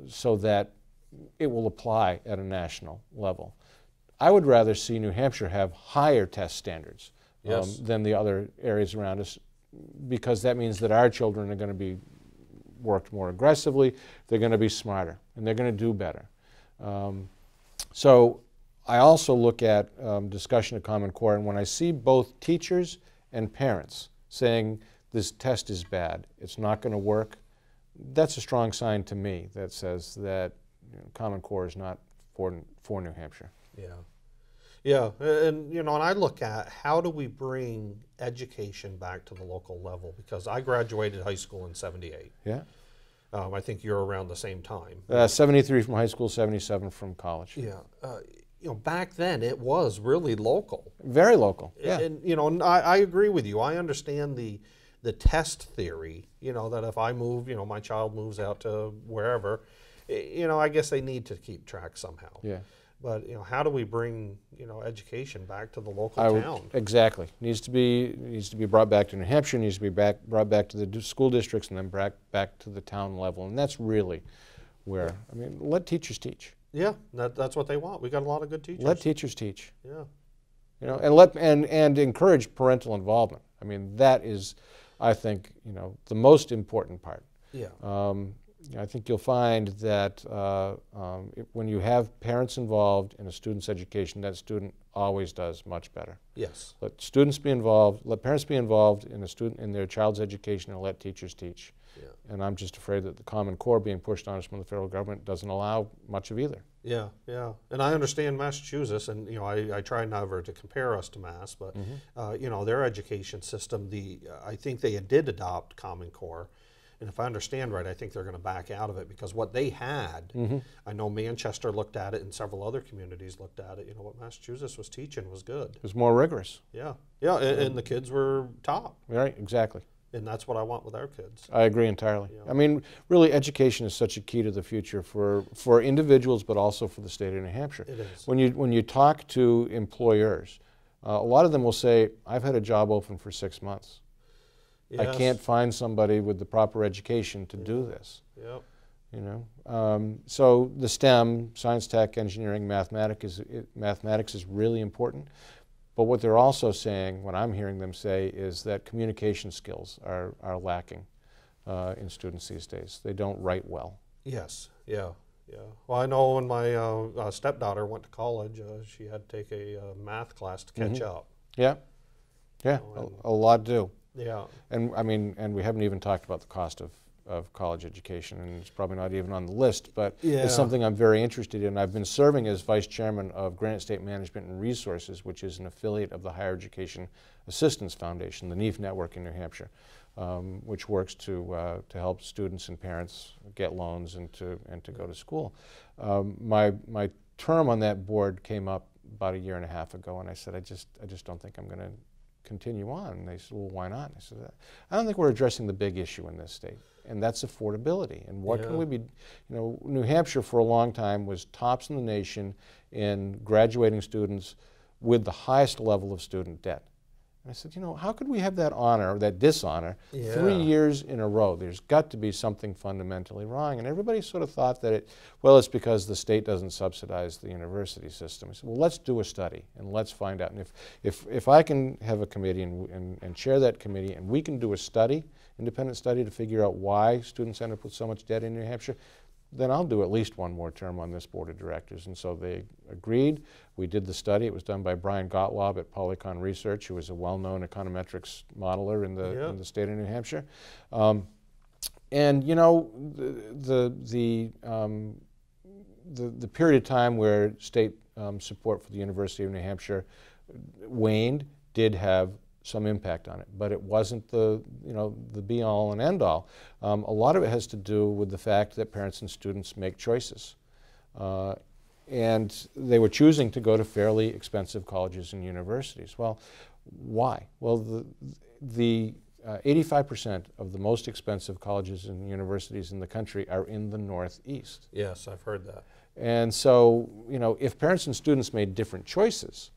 so that it will apply at a national level. I would rather see New Hampshire have higher test standards. Yes. Than the other areas around us, because that means that our children are going to be worked more aggressively, they're going to be smarter, and they're going to do better. So I also look at discussion of Common Core, and when I see both teachers and parents saying this test is bad, it's not going to work, that's a strong sign to me that says that Common Core is not for New Hampshire. Yeah. Yeah, and and I look at how do we bring education back to the local level, because I graduated high school in '78. Yeah. I think you're around the same time. 73 from high school, 77 from college. Yeah. Back then it was really local. Very local. Yeah. And I agree with you. I understand the test theory. That if I move, my child moves out to wherever, I guess they need to keep track somehow. Yeah. But how do we bring education back to the local town? Exactly. Needs to be brought back to New Hampshire. Needs to be brought back to the school districts, and then back to the town level. And that's really where let teachers teach. Yeah, that's what they want. We got a lot of good teachers. Let teachers teach. Yeah. And encourage parental involvement. That is, I think, the most important part. Yeah. I think you'll find that when you have parents involved in a student's education, that student always does much better. Yes. Let students be involved, let parents be involved in their child's education, and let teachers teach. Yeah. And I'm just afraid that the Common Core being pushed on us from the federal government doesn't allow much of either. Yeah, yeah. And I understand Massachusetts, and I try never to compare us to Mass, but their education system, I think they did adopt Common Core. And if I understand right, I think they're going to back out of it, because what they had, I know Manchester looked at it and several other communities looked at it. What Massachusetts was teaching was good. It was more rigorous. Yeah, yeah, and the kids were top. Right, exactly. And that's what I want with our kids. I agree entirely. Yeah. Really, education is such a key to the future for individuals, but also for the state of New Hampshire. It is. When you talk to employers, a lot of them will say, "I've had a job open for 6 months. Yes. I can't find somebody with the proper education to do this." Yep. So the STEM, science, tech, engineering, mathematics is really important. But what they're also saying, what I'm hearing them say, is that communication skills are lacking in students these days. They don't write well. Yes. Yeah. Yeah. Well, I know when my stepdaughter went to college, she had to take a math class to catch up. Yeah. Yeah. A lot do. Yeah. And we haven't even talked about the cost of college education, and it's probably not even on the list, but it's something I'm very interested in. I've been serving as vice chairman of Granite State Management and Resources, which is an affiliate of the Higher Education Assistance Foundation, the NEAF network in New Hampshire, which works to help students and parents get loans and to go to school. My term on that board came up about 1.5 years ago, and I said, I just don't think I'm going to continue on. And they said, well, why not? And I said, I don't think we're addressing the big issue in this state. and that's affordability. And what can Yeah. we be, New Hampshire for a long time was tops in the nation in graduating students with the highest level of student debt. And I said, how could we have that honor, that dishonor, Yeah. 3 years in a row? There's got to be something fundamentally wrong. And everybody sort of thought that it's because the state doesn't subsidize the university system. I said, well, let's do a study and let's find out. And if I can have a committee and chair that committee, and we can do a study, independent study, to figure out why students end up with so much debt in New Hampshire, then I'll do at least one more term on this board of directors. And so they agreed. We did the study. It was done by Brian Gottlob at Polycon Research, who is a well-known econometrics modeler in the state of New Hampshire. And the period of time where state support for the University of New Hampshire waned did have some impact on it, but it wasn't the be-all and end-all. A lot of it has to do with the fact that parents and students make choices. And they were choosing to go to fairly expensive colleges and universities. Well, why? Well, the 85% of the most expensive colleges and universities in the country are in the Northeast. Yes, I've heard that. And so, if parents and students made different choices,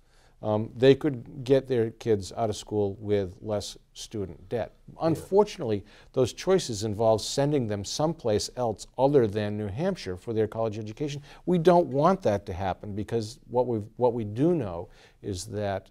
they could get their kids out of school with less student debt. Unfortunately, those choices involve sending them someplace else other than New Hampshire for their college education. We don't want that to happen, because what we do know is that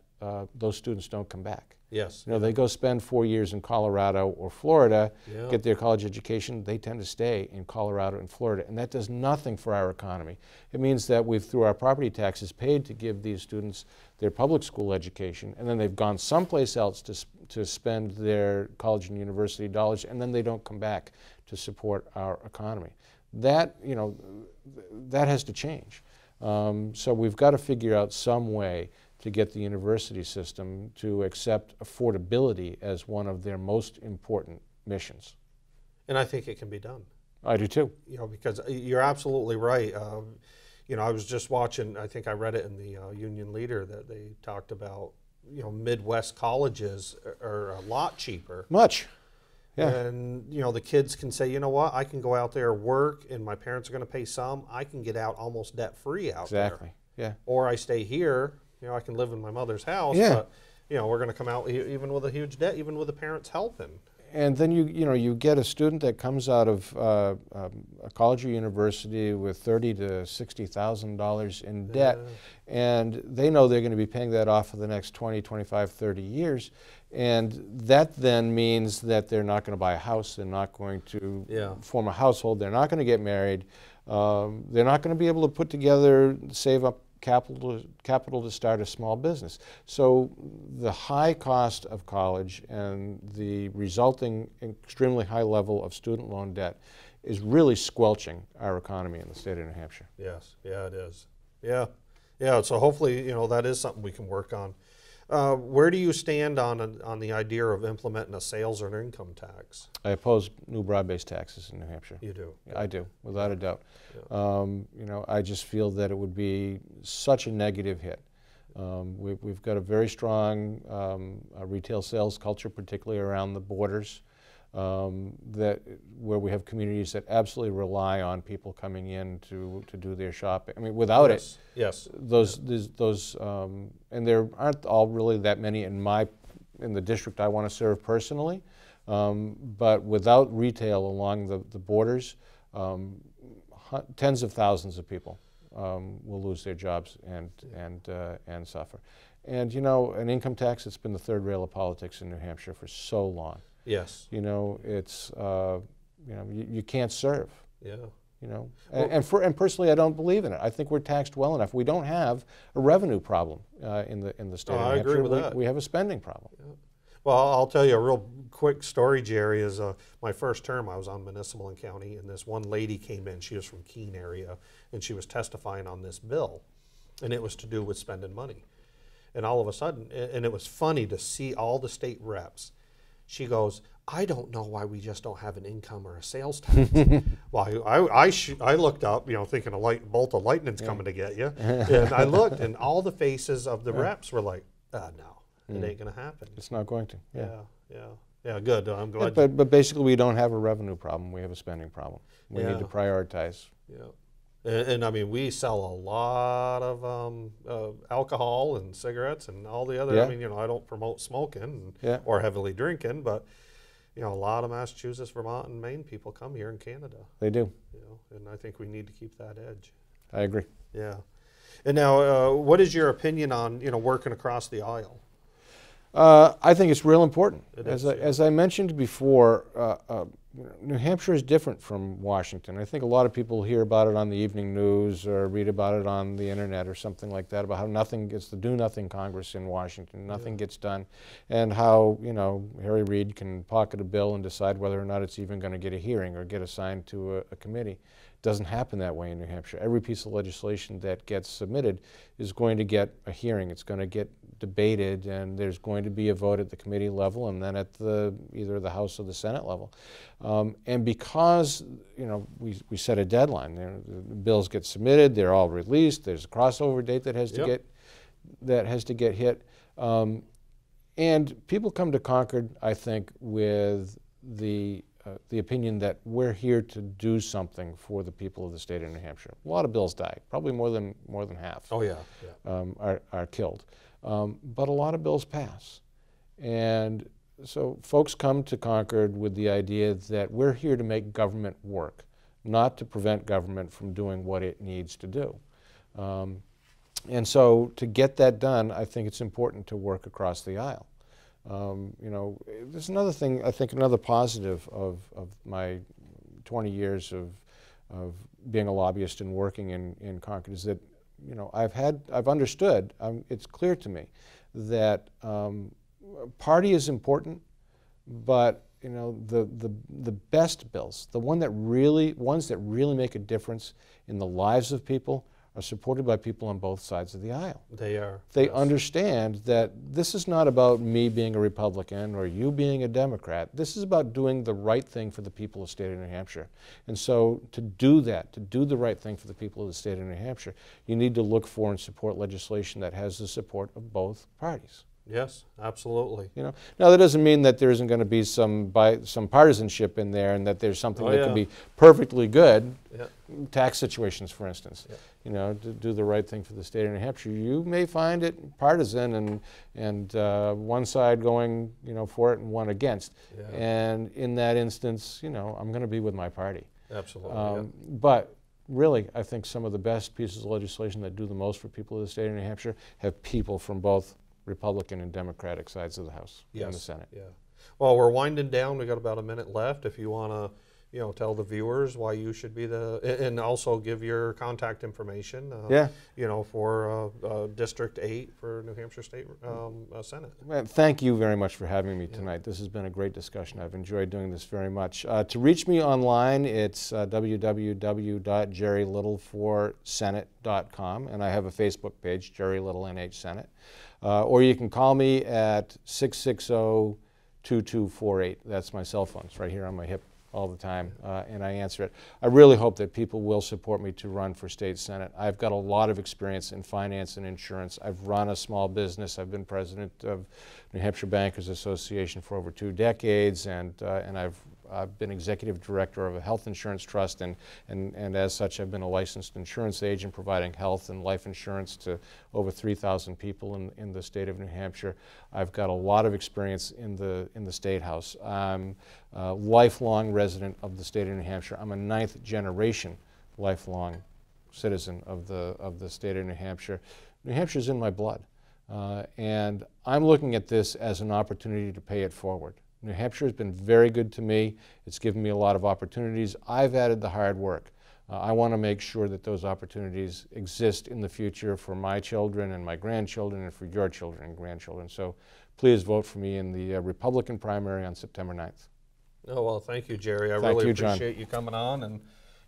those students don't come back. Yes. They go spend 4 years in Colorado or Florida, Yeah. get their college education. They tend to stay in Colorado and Florida, and that does nothing for our economy. It means that we've, through our property taxes, paid to give these students their public school education, and then they've gone someplace else to spend their college and university dollars, and then they don't come back to support our economy. That, that has to change. So we've got to figure out some way to get the university system to accept affordability as one of their most important missions. And I think it can be done. I do too. Because you're absolutely right. I was just watching, I think I read it in the Union Leader, that they talked about, Midwest colleges are a lot cheaper. Much. Yeah. And, the kids can say, you know what, I can go out there, work, and my parents are going to pay some. I can get out almost debt-free out there. Exactly. Yeah. Or I stay here, I can live in my mother's house, Yeah. but, we're going to come out even with a huge debt, even with the parents helping. And then you get a student that comes out of a college or university with $30,000 to $60,000 in debt, and they know they're going to be paying that off for the next 20, 25, 30 years. And that then means that they're not going to buy a house, they're not going to form a household, they're not going to get married, they're not going to be able to put together, save up capital to start a small business. So the high cost of college and the resulting extremely high level of student loan debt is really squelching our economy in the state of New Hampshire. Yes, yeah, it is. Yeah, so hopefully, that is something we can work on. Where do you stand on the idea of implementing a sales or an income tax? I oppose new broad-based taxes in New Hampshire. You do? Yeah, I do, without a doubt. Yeah. I just feel that it would be such a negative hit. We've got a very strong retail sales culture, particularly around the borders, where we have communities that absolutely rely on people coming in to do their shopping. I mean, without it, those and there aren't all really that many in the district I want to serve personally, but without retail along the borders, tens of thousands of people will lose their jobs and suffer. And an income tax, it's been the third rail of politics in New Hampshire for so long. Yes. It's you can't serve. Yeah. And personally, I don't believe in it. I think we're taxed well enough. We don't have a revenue problem in the state of New Hampshire. I agree with that. We have a spending problem. Yeah. Well, I'll tell you a real quick story, Jerry. Is my first term I was on municipal and county, and this one lady came in. She was from Keene area, and she was testifying on this bill, and it was to do with spending money. And all of a sudden, and it was funny to see all the state reps. She goes, I don't know why we just don't have an income or a sales tax. Well, I looked up, thinking a bolt of lightning's coming to get you. And I looked, and all the faces of the reps were like, no, it ain't going to happen. It's not going to. Yeah. Yeah, good. I'm glad. But basically, we don't have a revenue problem. We have a spending problem. We need to prioritize. Yeah. And I mean, we sell a lot of alcohol and cigarettes and all the other. Yeah. I mean, I don't promote smoking Yeah. or heavily drinking, but a lot of Massachusetts, Vermont, and Maine people come here in Canada. They do. And I think we need to keep that edge. I agree. Yeah. And now, what is your opinion on working across the aisle? I think it's real important. As I mentioned before, New Hampshire is different from Washington. I think a lot of people hear about it on the evening news or read about it on the internet or something like that, about how nothing gets the do-nothing Congress in Washington, nothing gets done, and how Harry Reid can pocket a bill and decide whether or not it's even going to get a hearing or get assigned to a committee. It doesn't happen that way in New Hampshire. Every piece of legislation that gets submitted is going to get a hearing. It's going to get debated, and there's going to be a vote at the committee level and then at either the House or the Senate level. And because we set a deadline, the bills get submitted, they're all released. There's a crossover date that has to get hit, and people come to Concord, I think, with the opinion that we're here to do something for the people of the state of New Hampshire. A lot of bills die, probably more than half. Oh yeah, are killed, but a lot of bills pass, and so folks come to Concord with the idea that we're here to make government work, not to prevent government from doing what it needs to do. And so to get that done, I think it's important to work across the aisle. There's another thing, I think another positive of my 20 years of being a lobbyist and working in Concord is that, I've understood, it's clear to me that party is important, but the best bills, the ones that really make a difference in the lives of people, are supported by people on both sides of the aisle. They are. They understand that this is not about me being a Republican or you being a Democrat. This is about doing the right thing for the people of the state of New Hampshire. And so to do that, to do the right thing for the people of the state of New Hampshire, you need to look for and support legislation that has the support of both parties. Yes, absolutely. Now that doesn't mean that there isn't going to be some partisanship in there, and that there's something that can be perfectly good. Tax situations, for instance. To do the right thing for the state of New Hampshire, you may find it partisan and one side going for it and one against. And in that instance, I'm going to be with my party. Absolutely. But really, I think some of the best pieces of legislation that do the most for people of the state of New Hampshire have people from both Republican and Democratic sides of the House and the Senate. Yeah. Well, we're winding down. We got about a minute left. If you want to, tell the viewers why you should be and also give your contact information. For District 8 for New Hampshire State Senate. Well, thank you very much for having me tonight. This has been a great discussion. I've enjoyed doing this very much. To reach me online, it's www.jerrylittleforsenate.com, and I have a Facebook page, Jerry Little NH Senate. Or you can call me at 660-2248. That's my cell phone. It's right here on my hip all the time, and I answer it. I really hope that people will support me to run for state senate. I've got a lot of experience in finance and insurance. I've run a small business. I've been president of New Hampshire Bankers Association for over 2 decades, and I've been executive director of a health insurance trust, and as such I've been a licensed insurance agent providing health and life insurance to over 3,000 people in the state of New Hampshire. I've got a lot of experience in the State House. I'm a lifelong resident of the state of New Hampshire. I'm a 9th generation lifelong citizen of the state of New Hampshire. New Hampshire's in my blood, and I'm looking at this as an opportunity to pay it forward. New Hampshire has been very good to me. It's given me a lot of opportunities. I've added the hard work. I want to make sure that those opportunities exist in the future for my children and my grandchildren and for your children and grandchildren. So please vote for me in the Republican primary on September 9th. Oh, well, thank you, Jerry. I really appreciate you coming on, and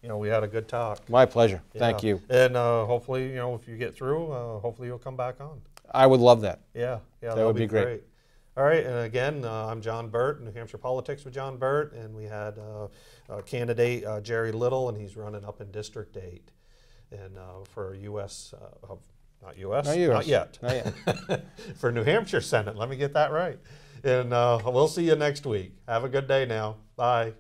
we had a good talk. My pleasure. Thank you. And hopefully, if you get through, hopefully you'll come back on. I would love that. Yeah, that would be great. All right, and again, I'm John Burt, New Hampshire Politics with John Burt, and we had candidate Jerry Little, and he's running up in District 8 and for U.S. Not U.S.? Not U.S. Not yet. Not yet. For New Hampshire Senate. Let me get that right. And we'll see you next week. Have a good day now. Bye.